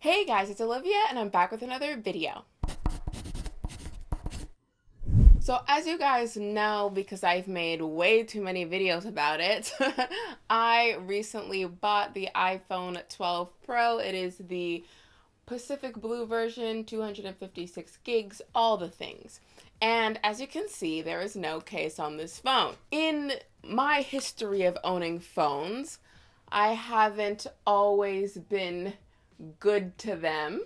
Hey guys, it's Olivia and I'm back with another video. So as you guys know, because I've made way too many videos about it, I recently bought the iPhone 12 Pro. It is the Pacific Blue version, 256 gigs, all the things. And as you can see, there is no case on this phone. In my history of owning phones, I haven't always been good to them.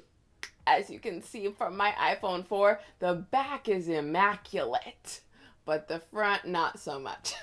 As you can see from my iPhone 4, the back is immaculate, but the front not so much.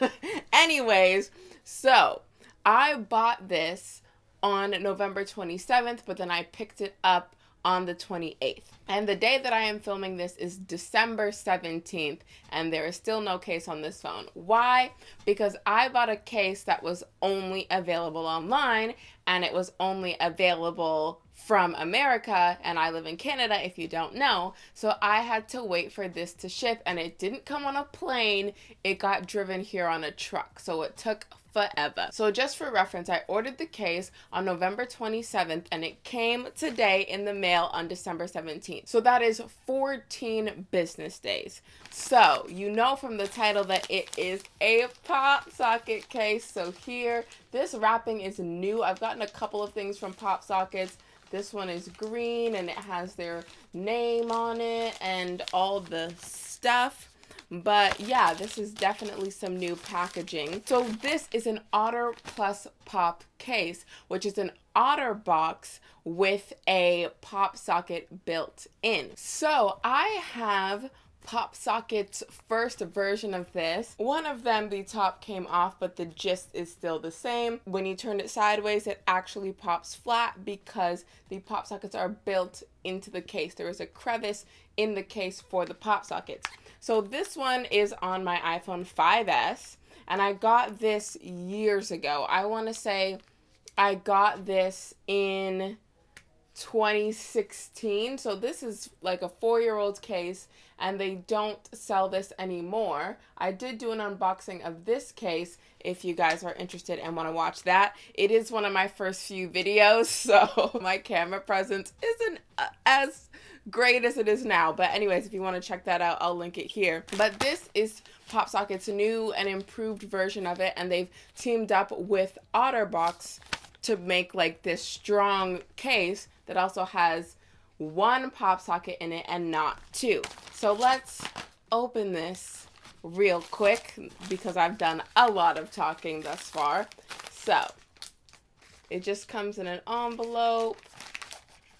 Anyways, so I bought this on November 27th, but then I picked it up on the 28th. And the day that I am filming this is December 17th, and there is still no case on this phone. Why? Because I bought a case that was only available online, and it was only available from America, and I live in Canada if you don't know. So I had to wait for this to ship, and it didn't come on a plane. It got driven here on a truck. So it took forever. So just for reference, I ordered the case on November 27th and it came today in the mail on December 17th. So that is 14 business days. So you know from the title that it is a pop socket case. So here, this wrapping is new. I've gotten a couple of things from Pop Sockets. This one is green and it has their name on it and all the stuff. But yeah, this is definitely some new packaging. So this is an Otter Plus Pop case, which is an Otter box with a pop socket built in. So I have Pop Socket's first version of this. One of them, the top came off, but the gist is still the same. When you turn it sideways, it actually pops flat because the pop sockets are built into the case. There is a crevice in the case for the pop sockets. So this one is on my iPhone 5S, and I got this years ago. I want to say I got this in 2016. So this is like a 4-year-old case, and they don't sell this anymore. I did do an unboxing of this case if you guys are interested and want to watch that. It is one of my first few videos, so my camera presence isn't as great as it is now. But anyways, if you want to check that out, I'll link it here. But this is Pop Socket's new and improved version of it, and they've teamed up with OtterBox to make like this strong case that also has one pop socket in it and not two. So let's open this real quick because I've done a lot of talking thus far. So it just comes in an envelope,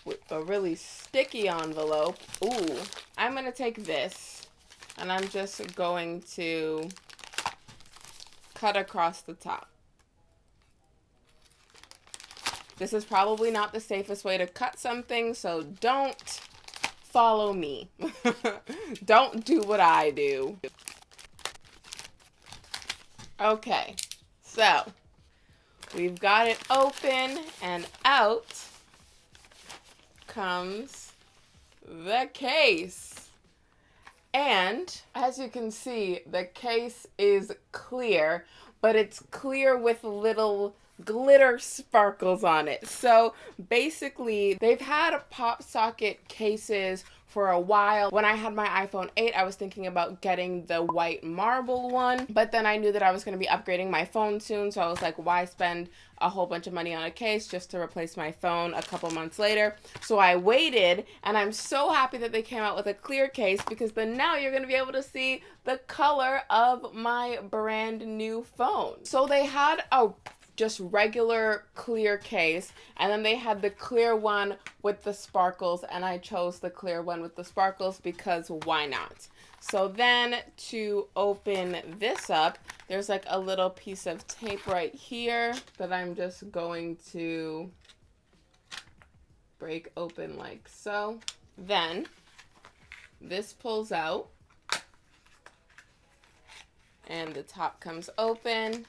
with a really sticky envelope. Ooh, I'm gonna take this and I'm just going to cut across the top. This is probably not the safest way to cut something, so don't follow me. Don't do what I do. Okay, so we've got it open, and out comes the case. And as you can see, the case is clear, but it's clear with little glitter sparkles on it. So basically, they've had pop socket cases for a while. When I had my iPhone 8, I was thinking about getting the white marble one, but then I knew that I was going to be upgrading my phone soon, so I was like, why spend a whole bunch of money on a case just to replace my phone a couple months later? So I waited, and I'm so happy that they came out with a clear case, because then now you're going to be able to see the color of my brand new phone. So they had a just regular clear case, and then they had the clear one with the sparkles, and I chose the clear one with the sparkles because why not? So then to open this up, there's like a little piece of tape right here that I'm just going to break open like so. Then this pulls out and the top comes open.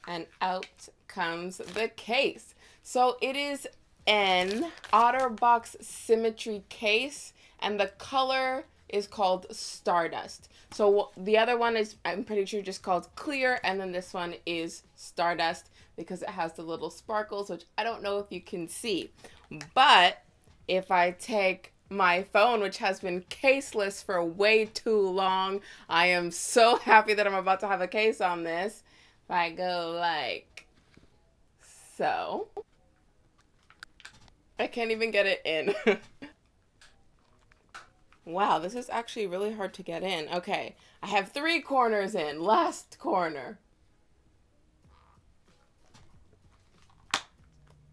And out comes the case. So it is an OtterBox Symmetry case, and the color is called Stardust. So the other one is, I'm pretty sure, just called Clear, and then this one is Stardust. because it has the little sparkles, which I don't know if you can see. But if I take my phone, which has been caseless for way too long, I am so happy that I'm about to have a case on this. If I go like so, I can't even get it in. Wow, this is actually really hard to get in. Okay, I have 3 corners in. Last corner.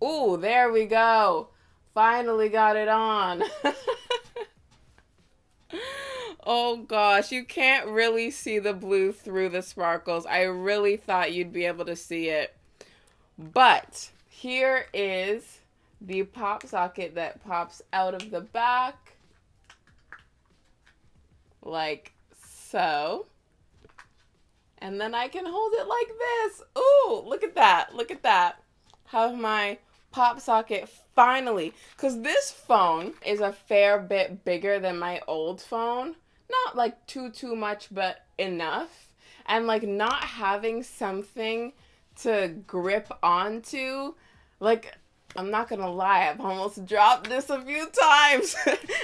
Ooh, there we go. Finally got it on. Oh gosh, you can't really see the blue through the sparkles. I really thought you'd be able to see it. But here is the pop socket that pops out of the back. Like so. And then I can hold it like this. Ooh, look at that. Look at that. Have my pop socket finally. Because this phone is a fair bit bigger than my old phone. Not like too much, but enough. And like not having something to grip onto, like, I'm not gonna lie, I've almost dropped this a few times.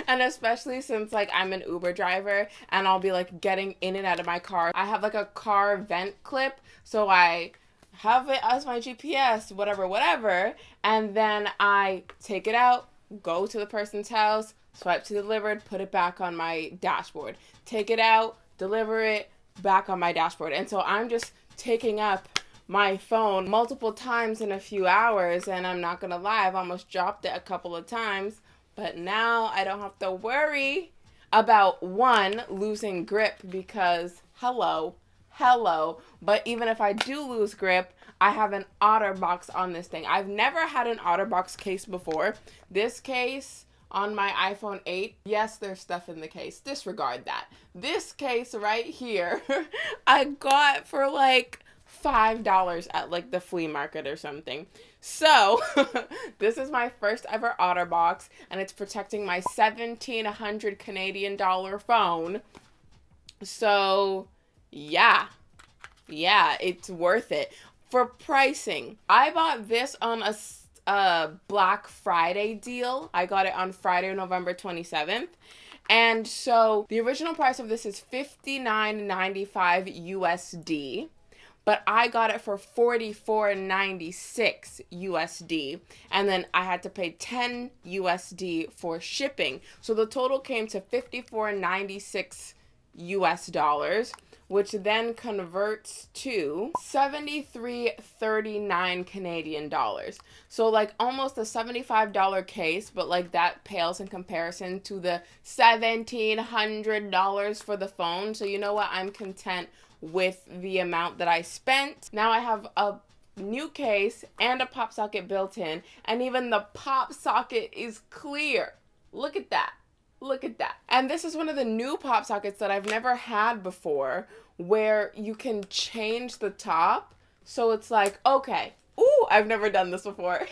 And especially since like I'm an Uber driver and I'll be like getting in and out of my car. I have like a car vent clip, so I have it as my GPS, whatever, and then I take it out, go to the person's house, swipe to delivered, put it back on my dashboard. Take it out, deliver it, back on my dashboard. And so I'm just taking up my phone multiple times in a few hours, and I'm not gonna lie, I've almost dropped it a couple of times, but now I don't have to worry about one, losing grip, because hello, but even if I do lose grip, I have an OtterBox on this thing. I've never had an OtterBox case before. This case on my iPhone 8, yes, there's stuff in the case, disregard that. This case right here, I got for like $5 at like the flea market or something. So this is my first ever OtterBox, and it's protecting my 1,700 Canadian dollar phone. So yeah, it's worth it. For pricing, I bought this on a Black Friday deal. I got it on Friday, November 27th. And so the original price of this is $59.95 USD. But I got it for $44.96 USD. And then I had to pay $10 USD for shipping. So the total came to $54.96 US dollars, which then converts to 73.39 Canadian dollars. So like almost a $75 case, but like that pales in comparison to the $1,700 for the phone. So you know what? I'm content with the amount that I spent. Now I have a new case and a pop socket built in, and even the pop socket is clear. Look at that. Look at that. And this is one of the new pop sockets that I've never had before, where you can change the top. So it's like, okay, ooh, I've never done this before.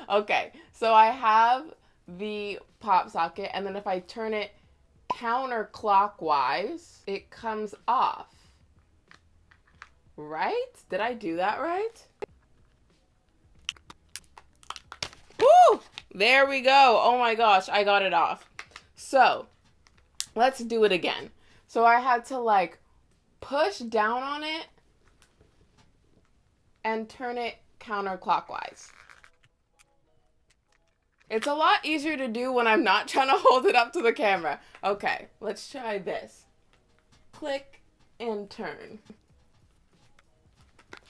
Okay, so I have the pop socket, and then if I turn it counterclockwise, it comes off. Right? Did I do that right? Woo! There we go. Oh my gosh, I got it off. So, let's do it again. So I had to like push down on it and turn it counterclockwise. It's a lot easier to do when I'm not trying to hold it up to the camera. Okay, let's try this. Click and turn.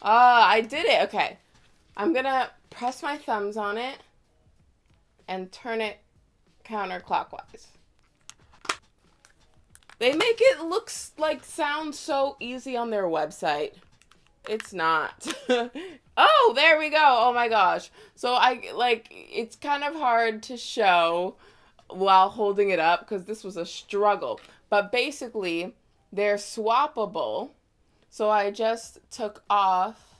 I did it. Okay. I'm gonna press my thumbs on it and turn it counterclockwise. They make it look like sound so easy on their website. It's not. Oh, there we go. Oh my gosh. So it's kind of hard to show while holding it up because this was a struggle. But basically, they're swappable. So I just took off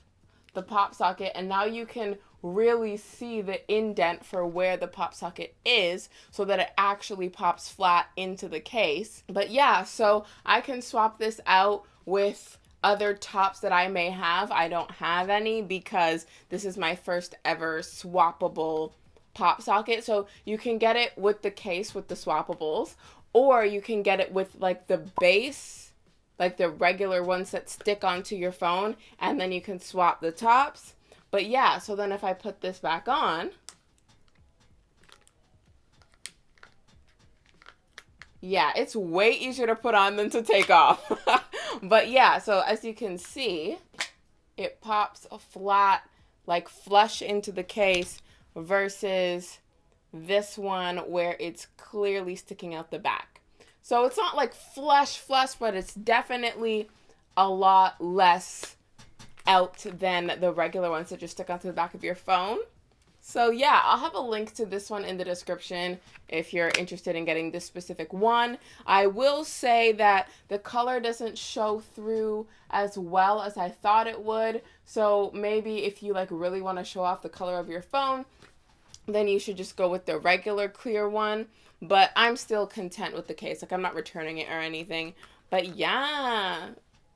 the pop socket, and now you can really see the indent for where the pop socket is so that it actually pops flat into the case. But yeah, so I can swap this out with other tops that I may have, I don't have any because this is my first ever swappable pop socket. So you can get it with the case with the swappables, or you can get it with like the base, like the regular ones that stick onto your phone, and then you can swap the tops. But yeah, so then if I put this back on, yeah, it's way easier to put on than to take off. But yeah, so as you can see, it pops flat, like flush into the case versus this one where it's clearly sticking out the back. So it's not like flush, but it's definitely a lot less out than the regular ones that just stick onto the back of your phone. So yeah, I'll have a link to this one in the description if you're interested in getting this specific one. I will say that the color doesn't show through as well as I thought it would. So maybe if you like really want to show off the color of your phone, then you should just go with the regular clear one. But I'm still content with the case. Like, I'm not returning it or anything. But yeah,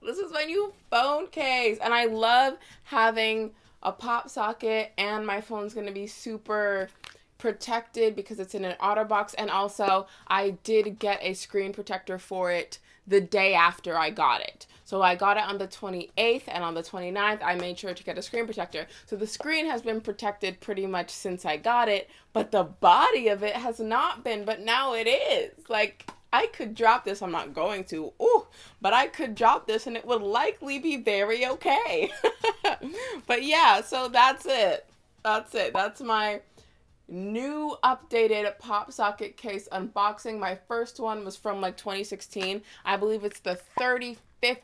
this is my new phone case. And I love having a pop socket, and my phone's going to be super protected because it's in an OtterBox. And also, I did get a screen protector for it the day after I got it. So I got it on the 28th, and on the 29th, I made sure to get a screen protector. So the screen has been protected pretty much since I got it, but the body of it has not been, but now it is. Like, I could drop this. I'm not going to. Ooh, but I could drop this and it would likely be very okay. But yeah, so that's it. That's it. That's my new updated pop socket case unboxing. My first one was from like 2016. I believe it's the 35th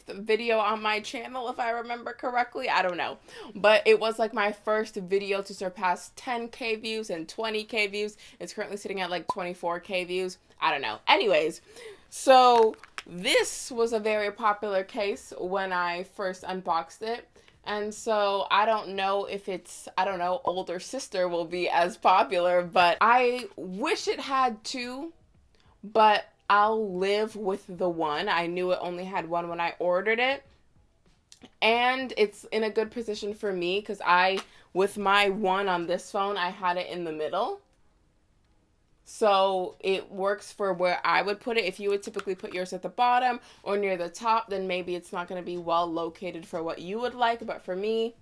video on my channel, if I remember correctly. I don't know, but it was like my first video to surpass 10k views and 20k views. It's currently sitting at like 24k views. I don't know. Anyways, so this was a very popular case when I first unboxed it. And so I don't know if it's, I don't know, older sister will be as popular, but I wish it had two, but I'll live with the one. I knew it only had one when I ordered it. And it's in a good position for me because with my one on this phone, I had it in the middle. So it works for where I would put it. If you would typically put yours at the bottom or near the top, then maybe it's not going to be well located for what you would like. But for me,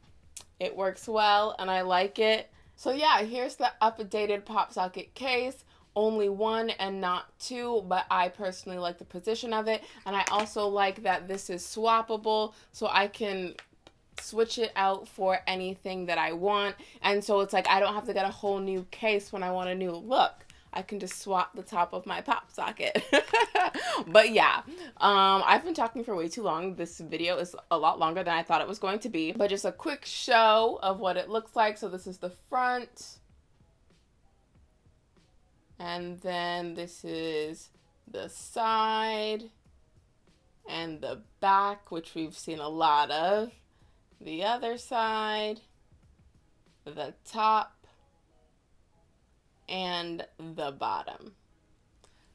it works well and I like it. So yeah, here's the updated pop socket case. Only one and not two, but I personally like the position of it. And I also like that this is swappable, so I can switch it out for anything that I want. And so it's like I don't have to get a whole new case when I want a new look. I can just swap the top of my pop socket. But yeah, I've been talking for way too long. This video is a lot longer than I thought it was going to be, but just a quick show of what it looks like. So this is the front, and then this is the side and the back, which we've seen a lot of, the other side, the top, and the bottom.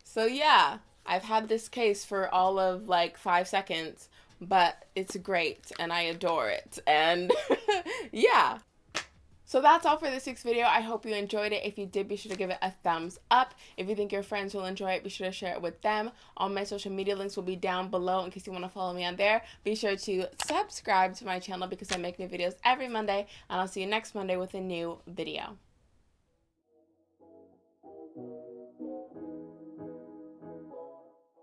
So yeah, I've had this case for all of like 5 seconds, but it's great and I adore it. And yeah. So that's all for this week's video. I hope you enjoyed it. If you did, be sure to give it a thumbs up. If you think your friends will enjoy it, be sure to share it with them. All my social media links will be down below in case you want to follow me on there. Be sure to subscribe to my channel because I make new videos every Monday, and I'll see you next Monday with a new video.